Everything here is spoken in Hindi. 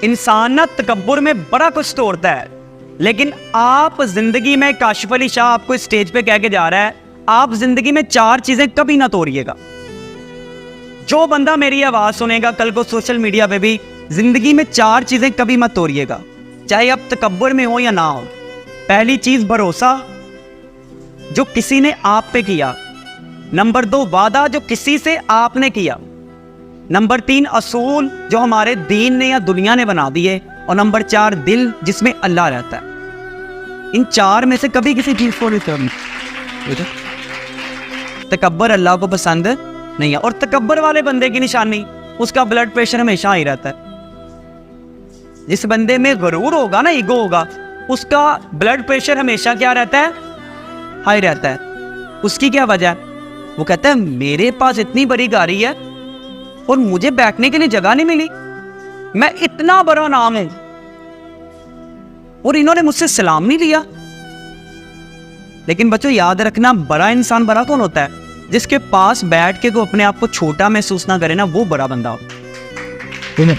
इंसान ना तकब्बुर में बड़ा कुछ तोड़ता है, लेकिन आप जिंदगी में, काशिफ अली शाह आपको स्टेज पे कह के जा रहा है, आप जिंदगी में 4 चीजें कभी ना तोड़िएगा। जो बंदा मेरी आवाज सुनेगा कल को सोशल मीडिया पे भी, जिंदगी में 4 चीजें कभी मत तोड़िएगा, चाहे आप तकब्बुर में हो या ना हो। पहली चीज भरोसा, जो किसी ने आप पे किया। नंबर 2 वादा, जो किसी से आपने किया। नंबर 3 असूल, जो हमारे दीन ने या दुनिया ने बना दिए। और नंबर 4 दिल, जिसमें अल्लाह रहता है। इन 4 में से कभी किसी चीज को नहीं तोड़ना। तकब्बर अल्लाह को पसंद नहीं है, और तकब्बर वाले बंदे की निशानी, उसका ब्लड प्रेशर हमेशा हाई रहता है। जिस बंदे में गरूर होगा ना, ईगो होगा, उसका ब्लड प्रेशर हमेशा क्या रहता है? हाई रहता है। उसकी क्या वजह है? वो कहता है मेरे पास इतनी बड़ी गाड़ी है और मुझे बैठने के लिए जगह नहीं मिली, मैं इतना बड़ा नाम हूं और इन्होंने मुझसे सलाम नहीं लिया। लेकिन बच्चों याद रखना, बड़ा इंसान बड़ा कौन होता है? जिसके पास बैठ के को अपने आप को छोटा महसूस ना करे ना, वो बड़ा बंदा होता है।